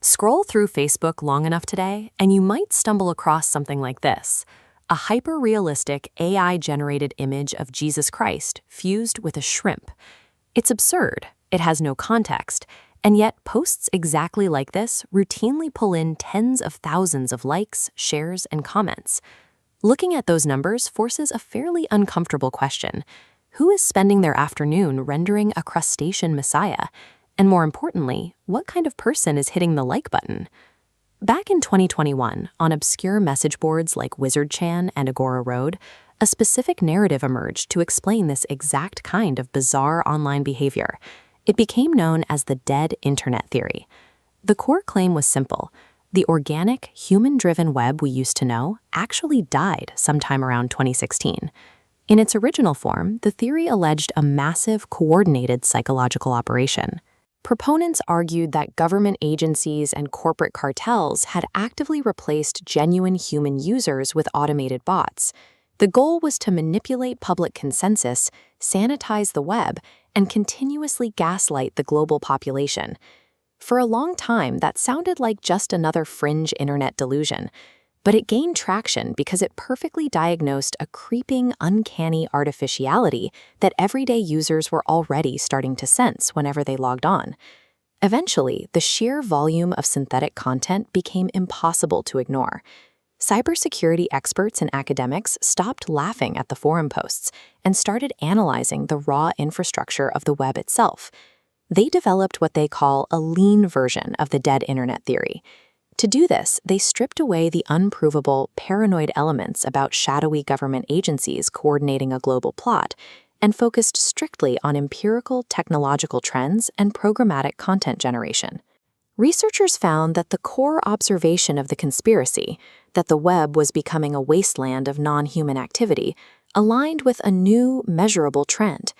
Scroll through Facebook long enough today, and you might stumble across something like this: a hyper-realistic AI-generated image of Jesus Christ fused with a shrimp. It's absurd, it has no context, and yet posts exactly like this routinely pull in tens of thousands of likes, shares, and comments. Looking at those numbers forces a fairly uncomfortable question. Who is spending their afternoon rendering a crustacean messiah? And more importantly, what kind of person is hitting the like button? Back in 2021, on obscure message boards like WizardChan and Agora Road, a specific narrative emerged to explain this exact kind of bizarre online behavior. It became known as the dead internet theory. The core claim was simple: the organic, human-driven web we used to know actually died sometime around 2016. In its original form, the theory alleged a massive, coordinated psychological operation. Proponents argued that government agencies and corporate cartels had actively replaced genuine human users with automated bots. The goal was to manipulate public consensus, sanitize the web, and continuously gaslight the global population. For a long time, that sounded like just another fringe internet delusion, but it gained traction because it perfectly diagnosed a creeping, uncanny artificiality that everyday users were already starting to sense whenever they logged on. Eventually, the sheer volume of synthetic content became impossible to ignore. Cybersecurity experts and academics stopped laughing at the forum posts and started analyzing the raw infrastructure of the web itself. They developed what they call a lean version of the dead internet theory. To do this, they stripped away the unprovable, paranoid elements about shadowy government agencies coordinating a global plot and focused strictly on empirical technological trends and programmatic content generation. Researchers found that the core observation of the conspiracy, that the web was becoming a wasteland of non-human activity, aligned with a new, measurable trend.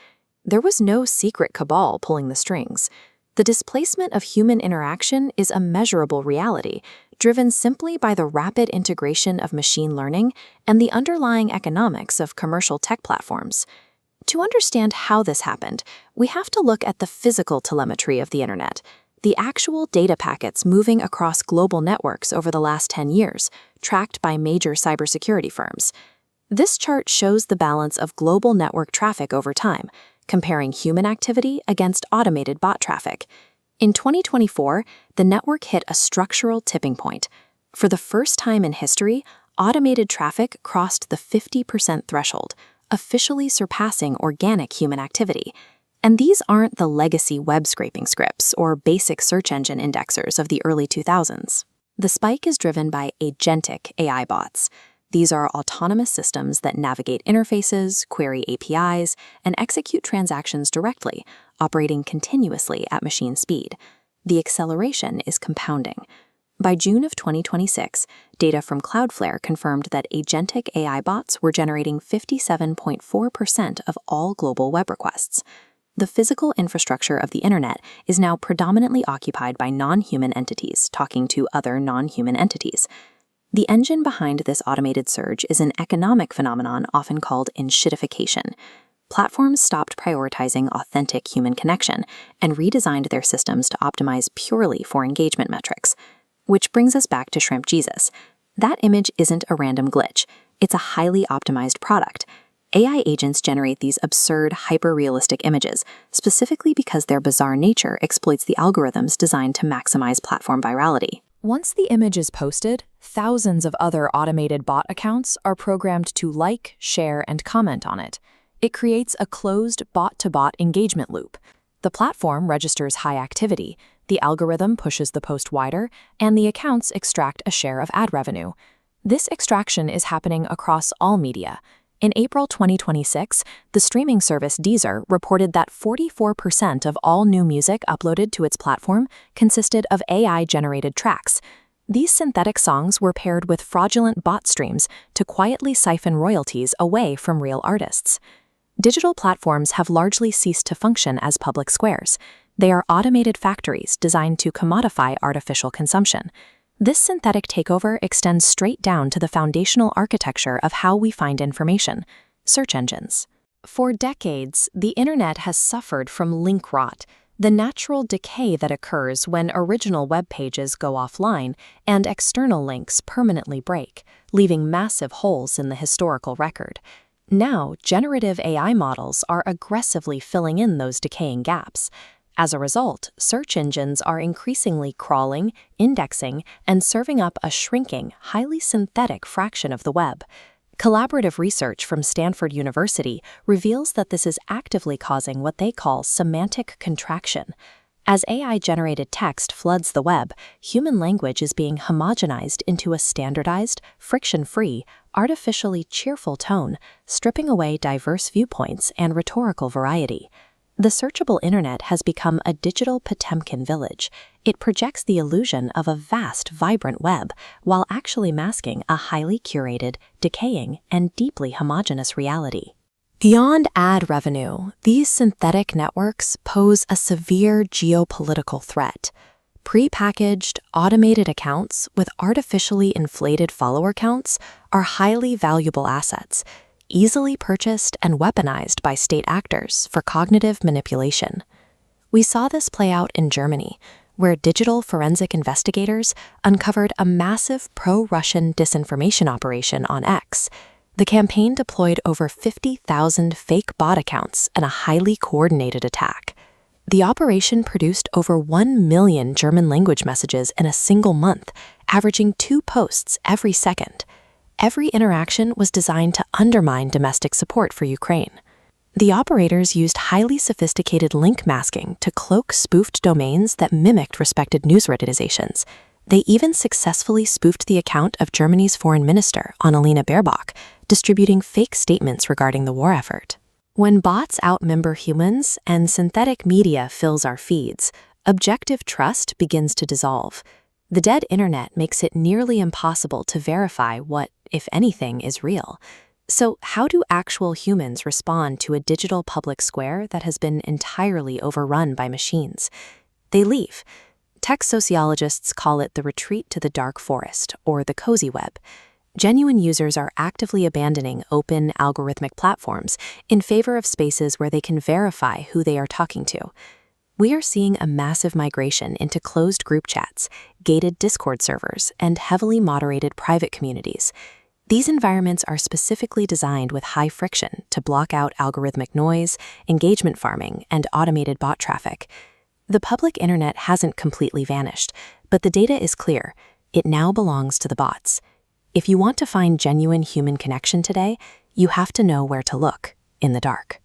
There was no secret cabal pulling the strings. The displacement of human interaction is a measurable reality, driven simply by the rapid integration of machine learning and the underlying economics of commercial tech platforms. To understand how this happened, we have to look at the physical telemetry of the internet, the actual data packets moving across global networks over the last 10 years, tracked by major cybersecurity firms. This chart shows the balance of global network traffic over time, comparing human activity against automated bot traffic. In 2024, the network hit a structural tipping point. For the first time in history, automated traffic crossed the 50% threshold, officially surpassing organic human activity. And these aren't the legacy web scraping scripts or basic search engine indexers of the early 2000s. The spike is driven by agentic AI bots. These are autonomous systems that navigate interfaces, query APIs, and execute transactions directly, operating continuously at machine speed. The acceleration is compounding. By June of 2026, data from Cloudflare confirmed that agentic AI bots were generating 57.4% of all global web requests. The physical infrastructure of the internet is now predominantly occupied by non-human entities talking to other non-human entities. The engine behind this automated surge is an economic phenomenon often called Enshittification. Platforms stopped prioritizing authentic human connection and redesigned their systems to optimize purely for engagement metrics. Which brings us back to Shrimp Jesus. That image isn't a random glitch. It's a highly optimized product. AI agents generate these absurd, hyper-realistic images, specifically because their bizarre nature exploits the algorithms designed to maximize platform virality. Once the image is posted, thousands of other automated bot accounts are programmed to like, share, and comment on it. It creates a closed bot-to-bot engagement loop. The platform registers high activity, the algorithm pushes the post wider, and the accounts extract a share of ad revenue. This extraction is happening across all media. In April 2026, the streaming service Deezer reported that 44% of all new music uploaded to its platform consisted of AI-generated tracks. These synthetic songs were paired with fraudulent bot streams to quietly siphon royalties away from real artists. Digital platforms have largely ceased to function as public squares. They are automated factories designed to commodify artificial consumption. This synthetic takeover extends straight down to the foundational architecture of how we find information: search engines. For decades, the internet has suffered from link rot. the natural decay that occurs when original web pages go offline and external links permanently break, leaving massive holes in the historical record. Now, generative AI models are aggressively filling in those decaying gaps. As a result, search engines are increasingly crawling, indexing, and serving up a shrinking, highly synthetic fraction of the web. Collaborative research from Stanford University reveals that this is actively causing what they call semantic contraction. As AI-generated text floods the web, human language is being homogenized into a standardized, friction-free, artificially cheerful tone, stripping away diverse viewpoints and rhetorical variety. The searchable internet has become a digital Potemkin village. It projects the illusion of a vast, vibrant web, while actually masking a highly curated, decaying, and deeply homogeneous reality. Beyond ad revenue, these synthetic networks pose a severe geopolitical threat. Pre-packaged, automated accounts with artificially inflated follower counts are highly valuable assets, easily purchased and weaponized by state actors for cognitive manipulation. We saw this play out in Germany, where digital forensic investigators uncovered a massive pro-Russian disinformation operation on X. The campaign deployed over 50,000 fake bot accounts in a highly coordinated attack. The operation produced over 1 million German language messages in a single month, averaging 2 posts every second. Every interaction was designed to undermine domestic support for Ukraine. The operators used highly sophisticated link masking to cloak spoofed domains that mimicked respected news organizations. They even successfully spoofed the account of Germany's foreign minister, Annalena Baerbock, distributing fake statements regarding the war effort. When bots outnumber humans and synthetic media fills our feeds, objective trust begins to dissolve. The dead internet makes it nearly impossible to verify what, if anything, is real. So how do actual humans respond to a digital public square that has been entirely overrun by machines? They leave. Tech sociologists call it the retreat to the dark forest, or the cozy web. Genuine users are actively abandoning open, algorithmic platforms in favor of spaces where they can verify who they are talking to. We are seeing a massive migration into closed group chats, gated Discord servers, and heavily moderated private communities. These environments are specifically designed with high friction to block out algorithmic noise, engagement farming, and automated bot traffic. The public internet hasn't completely vanished, but the data is clear. It now belongs to the bots. If you want to find genuine human connection today, you have to know where to look in the dark.